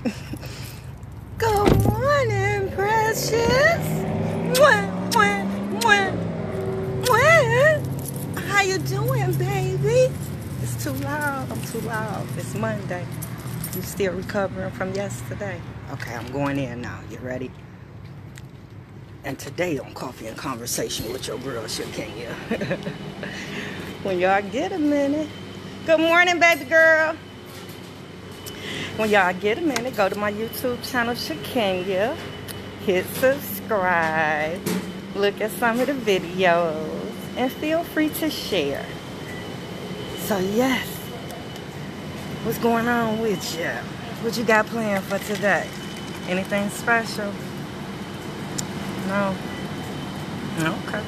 Good morning, precious. Mwah, mwah, mwah, mwah. How you doing, baby? It's too loud. I'm too loud. It's Monday. You still recovering from yesterday? Okay, I'm going in now. You ready? And today on Coffee and Conversation with your girl, Shakenya. When y'all get a minute. Good morning, baby girl. When y'all get a minute, go to my YouTube channel, Shakenya. Hit subscribe. Look at some of the videos. And feel free to share. So, yes. What's going on with you? What you got planned for today? Anything special? No? Okay.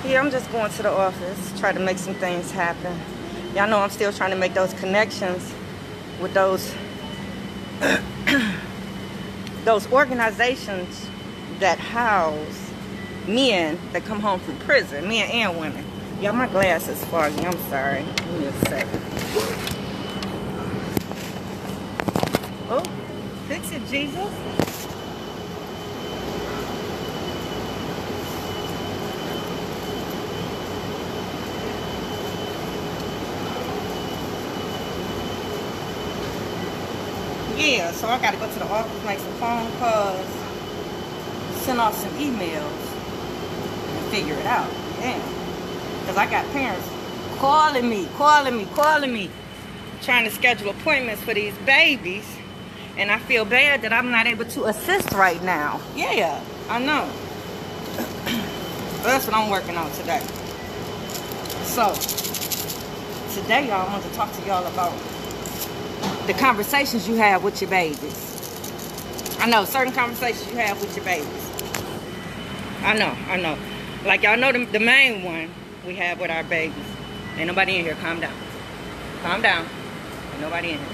Yeah, I'm just going to the office. Try to make some things happen. Y'all know I'm still trying to make those connections with those those organizations that house men that come home from prison, men and women. Y'all, my glass is foggy. I'm sorry. Give me a second. Oh, fix it, Jesus. Yeah, so I gotta go to the office, make some phone calls, send off some emails, and figure it out. Damn. Because I got parents calling me, trying to schedule appointments for these babies, and I feel bad that I'm not able to assist right now. Yeah, I know. That's what I'm working on today. So, today, y'all, I want to talk to y'all about the conversations you have with your babies. I know, certain conversations you have with your babies. I know. Like, y'all know the main one we have with our babies. Ain't nobody in here. Calm down. Calm down. Ain't nobody in here.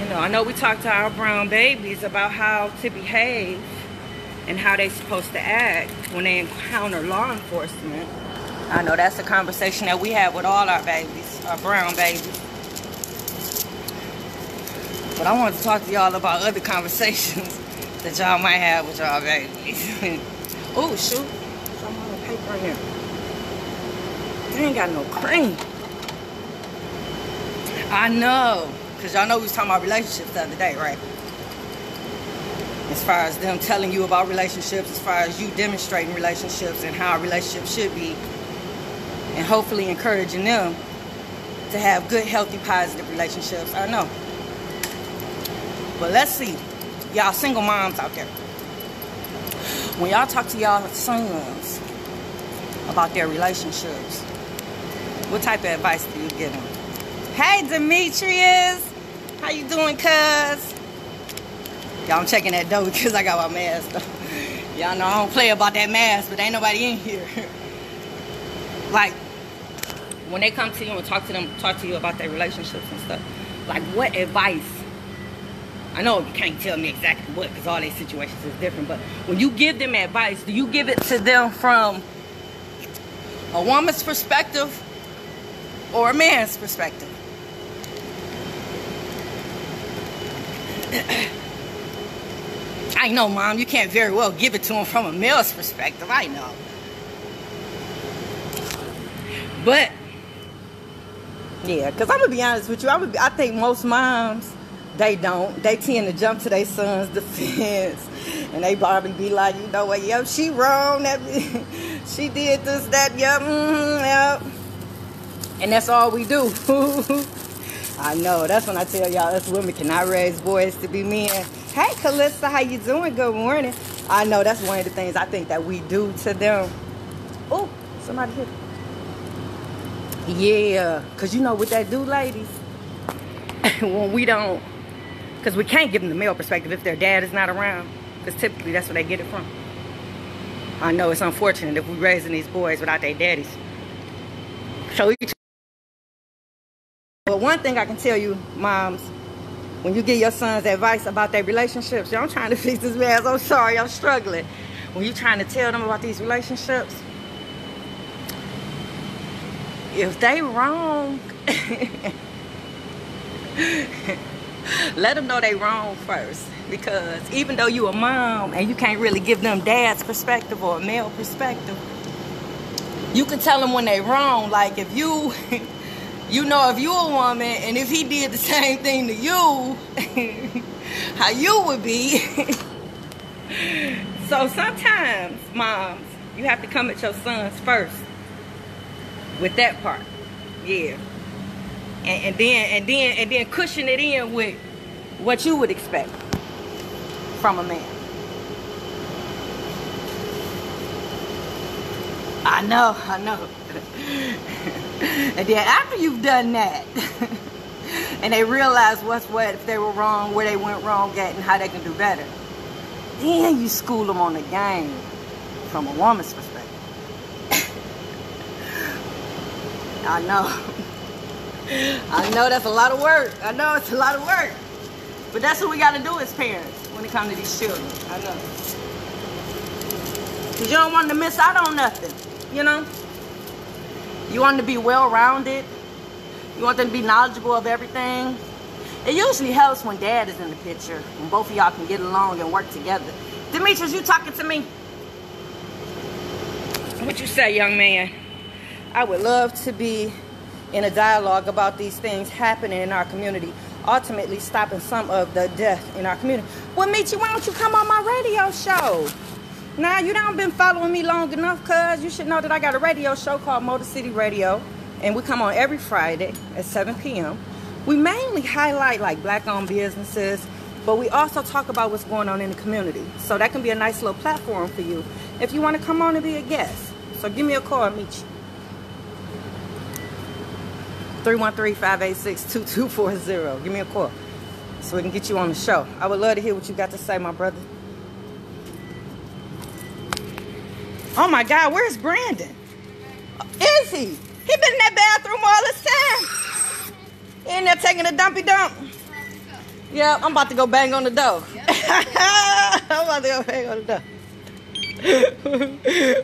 You know, I know we talk to our brown babies about how to behave and how they're supposed to act when they encounter law enforcement. I know that's a conversation that we have with all our babies, our brown babies. But I wanted to talk to y'all about other conversations that y'all might have with y'all babies. Oh, shoot. Some other paper in here. They ain't got no cream. I know. Because y'all know we was talking about relationships the other day, right? As far as them telling you about relationships, as far as you demonstrating relationships and how a relationship should be. And hopefully encouraging them to have good, healthy, positive relationships. I know. But let's see, y'all single moms out there. When y'all talk to y'all sons about their relationships, what type of advice do you give them? Hey, Demetrius. How you doing, cuz? Y'all, I'm checking that door because I got my mask though. Y'all know I don't play about that mask, but ain't nobody in here. Like, when they come to you and talk to you about their relationships and stuff, like, what advice? I know you can't tell me exactly what, because all these situations is different, but when you give them advice, do you give it to them from a woman's perspective or a man's perspective? I know, Mom, you can't very well give it to them from a male's perspective. I know. But, yeah, because I'm going to be honest with you. I think most moms, they don't. They tend to jump to their son's defense. And they probably be like, you know what, yep, she wrong. She did this, that, yep, yep. And that's all we do. I know. That's when I tell y'all, us women cannot raise boys to be men. Hey, Calista, how you doing? Good morning. I know that's one of the things I think that we do to them. Oh, somebody hit. Yeah, because you know what that do, ladies? When we don't, because we can't give them the male perspective if their dad is not around, because typically that's where they get it from. I know it's unfortunate if we're raising these boys without their daddies. So but one thing I can tell you, moms, when you give your sons advice about their relationships, y'all, I'm trying to fix this mess. I'm sorry, I'm struggling. When you're trying to tell them about these relationships, if they wrong, Let them know they wrong first. Because even though you a mom and you can't really give them dad's perspective or a male perspective, you can tell them when they wrong. Like if you, you know, if you a woman and if he did the same thing to you, how you would be. So sometimes, moms, you have to come at your sons first with that part. Yeah. And then cushion it in with what you would expect from a man. I know. And then after you've done that, and they realize what's what, if they were wrong, where they went wrong at, and how they can do better, then you school them on the game from a woman's perspective. I know that's a lot of work. I know it's a lot of work. But that's what we got to do as parents when it comes to these children. I know. Because you don't want them to miss out on nothing, you know? You want them to be well-rounded. You want them to be knowledgeable of everything. It usually helps when dad is in the picture, when both of y'all can get along and work together. Demetrius, you talking to me? What you say, young man? I would love to be in a dialogue about these things happening in our community, ultimately stopping some of the death in our community. Well, Michi, why don't you come on my radio show? Now, you don't been following me long enough, cuz you should know that I got a radio show called Motor City Radio, and we come on every Friday at 7 p.m. We mainly highlight like black-owned businesses, but we also talk about what's going on in the community. So that can be a nice little platform for you if you want to come on and be a guest. So give me a call, Michi. 313-586-2240. Give me a call so we can get you on the show. I would love to hear what you got to say, my brother. Oh my God, where's Brandon? Is he? He been in that bathroom all this time. He in there taking a dumpy dump. Yeah, I'm about to go bang on the door. I'm about to go bang on the door.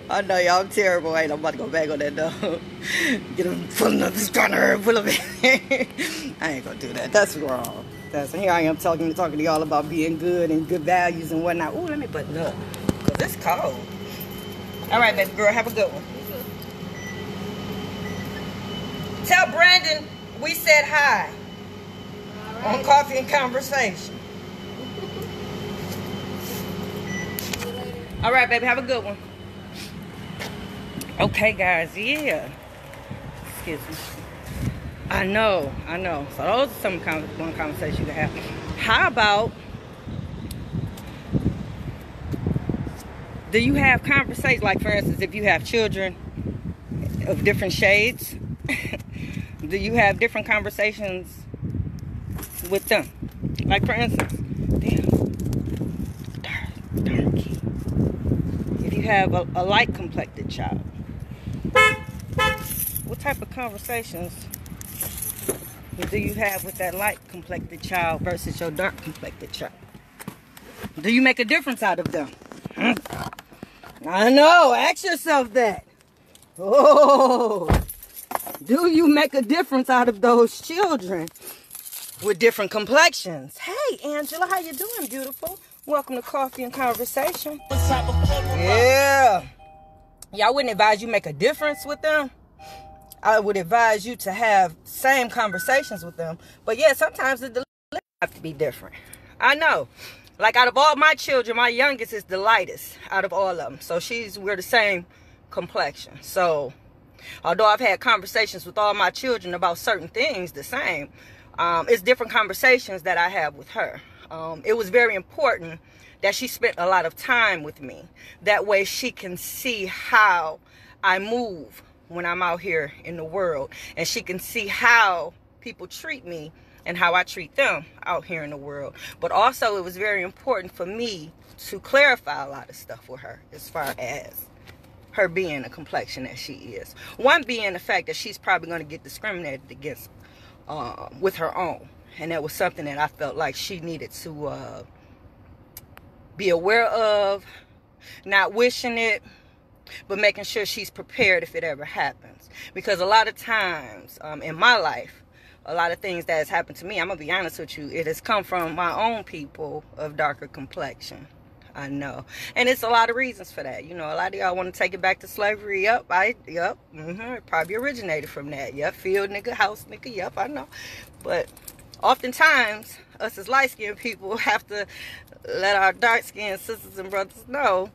I know y'all, I'm terrible. I'm about to go bang on that door. Get him pulling up his corner and pull up. I ain't gonna do that. That's wrong. Here I am talking to y'all about being good and good values and whatnot. Ooh, let me button up, cause it's cold. All right, baby girl, have a good one. Tell Brandon we said hi on Coffee and Conversation. All right, baby, have a good one. Okay, guys, yeah. Excuse me. I know. So those are some one conversation you can have. How about, do you have conversations, like for instance, if you have children of different shades, do you have different conversations with them? Like for instance, darky. If you have a light complected child, what type of conversations do you have with that light complected child versus your dark complected child? Do you make a difference out of them? I know, ask yourself that. Oh, do you make a difference out of those children with different complexions? Hey, Angela, how you doing, beautiful? Welcome to Coffee and Conversation. Yeah. I wouldn't advise you make a difference with them. I would advise you to have same conversations with them. But yeah, sometimes the delivery have to be different. I know. Like out of all my children, my youngest is the lightest out of all of them. So we're the same complexion. So although I've had conversations with all my children about certain things the same, it's different conversations that I have with her. It was very important that she spent a lot of time with me. That way she can see how I move when I'm out here in the world. And she can see how people treat me and how I treat them out here in the world. But also it was very important for me to clarify a lot of stuff with her as far as her being the complexion that she is. One being the fact that she's probably going to get discriminated against with her own. And that was something that I felt like she needed to be aware of, not wishing it, but making sure she's prepared if it ever happens. Because a lot of times in my life, a lot of things that has happened to me, I'm going to be honest with you, it has come from my own people of darker complexion. I know. And it's a lot of reasons for that. You know, a lot of y'all want to take it back to slavery. It probably originated from that. Yep, field nigga, house nigga. Yep, I know. But oftentimes, us as light-skinned people have to let our dark-skinned sisters and brothers know,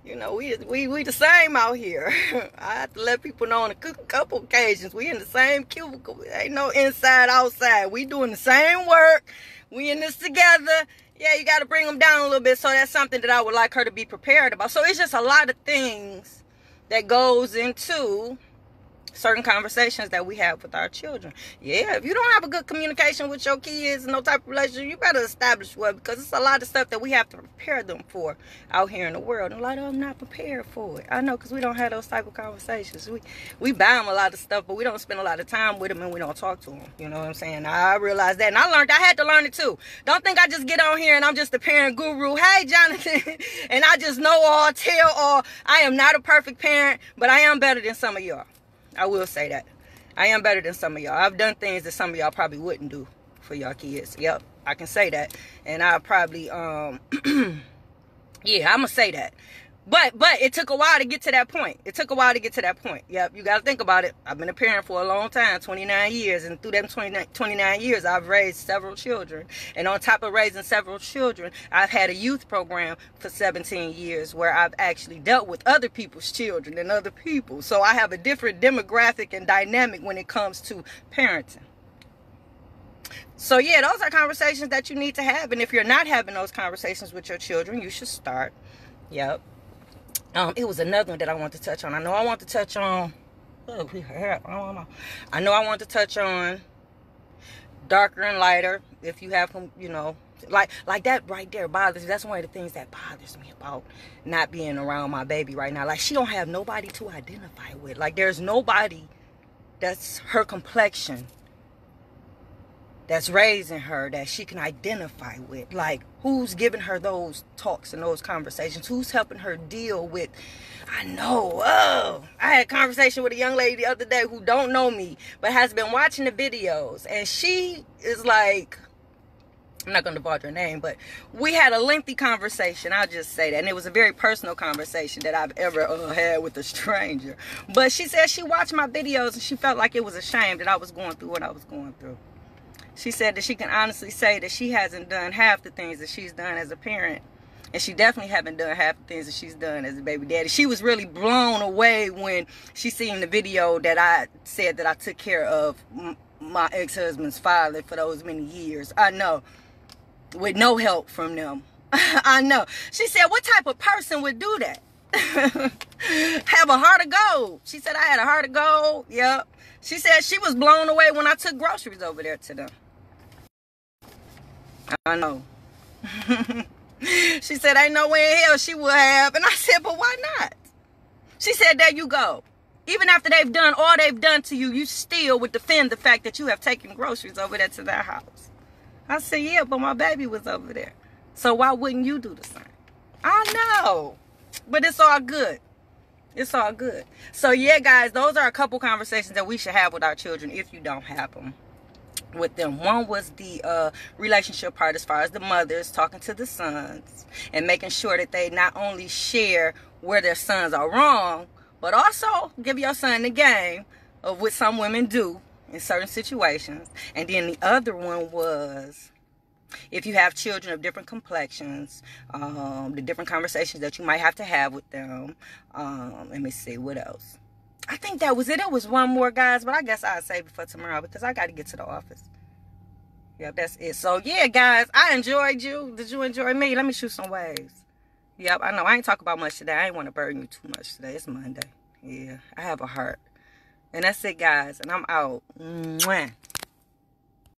you know, we the same out here. I have to let people know on a couple occasions, we in the same cubicle. Ain't no inside, outside. We doing the same work. We in this together. Yeah, you got to bring them down a little bit. So that's something that I would like her to be prepared about. So it's just a lot of things that goes into certain conversations that we have with our children. Yeah, if you don't have a good communication with your kids, no type of relationship, you better establish one, because it's a lot of stuff that we have to prepare them for out here in the world. And a lot of them not prepared for it. I know, because we don't have those type of conversations. We buy them a lot of stuff, but we don't spend a lot of time with them, and we don't talk to them. You know what I'm saying? I realized that, and I had to learn it too. Don't think I just get on here and I'm just the parent guru. Hey, Jonathan, and I just know all, tell all. I am not a perfect parent, but I am better than some of y'all. I will say that. I am better than some of y'all. I've done things that some of y'all probably wouldn't do for your kids. Yep, I can say that. And I probably, yeah, I'm going to say that. But it took a while to get to that point. Yep, you got to think about it. I've been a parent for a long time, 29 years. And through them 29 years, I've raised several children. And on top of raising several children, I've had a youth program for 17 years where I've actually dealt with other people's children and other people. So I have a different demographic and dynamic when it comes to parenting. So yeah, those are conversations that you need to have. And if you're not having those conversations with your children, you should start. Yep. It was another one that I want to touch on. I know I want to touch on darker and lighter. If you have, you know, like that right there bothers me. That's one of the things that bothers me about not being around my baby right now. Like, she don't have nobody to identify with. Like, there's nobody that's her complexion that's raising her that she can identify with. Like, who's giving her those talks and those conversations? Who's helping her deal with, I know, I had a conversation with a young lady the other day who don't know me, but has been watching the videos. And she is like, I'm not going to divulge her name, but we had a lengthy conversation. I'll just say that. And it was a very personal conversation that I've ever had with a stranger. But she said she watched my videos and she felt like it was a shame that I was going through what I was going through. She said that she can honestly say that she hasn't done half the things that she's done as a parent. And she definitely haven't done half the things that she's done as a baby daddy. She was really blown away when she seen the video that I said that I took care of my ex-husband's father for those many years. I know. With no help from them. I know. She said, what type of person would do that? Have a heart of gold. She said I had a heart of gold. Yep. She said she was blown away when I took groceries over there to them. I know. She said ain't no way in hell she would have. And I said, but why not? She said, there you go. Even after they've done all they've done to you, you still would defend the fact that you have taken groceries over there to their house. I said, yeah, but my baby was over there. So why wouldn't you do the same? I know. But it's all good. It's all good. So yeah, guys, those are a couple conversations that we should have with our children if you don't have them with them. One was the relationship part, as far as the mothers talking to the sons and making sure that they not only share where their sons are wrong, but also give your son the game of what some women do in certain situations. And then the other one was, if you have children of different complexions, the different conversations that you might have to have with them. Let me see, what else? I think that was it. It was one more, guys, but I guess I'll save it for tomorrow because I got to get to the office. Yep, that's it. So, yeah, guys, I enjoyed you. Did you enjoy me? Let me shoot some waves. Yep, I know. I ain't talking about much today. I ain't want to burden you too much today. It's Monday. Yeah, I have a heart. And that's it, guys. And I'm out. Mwah.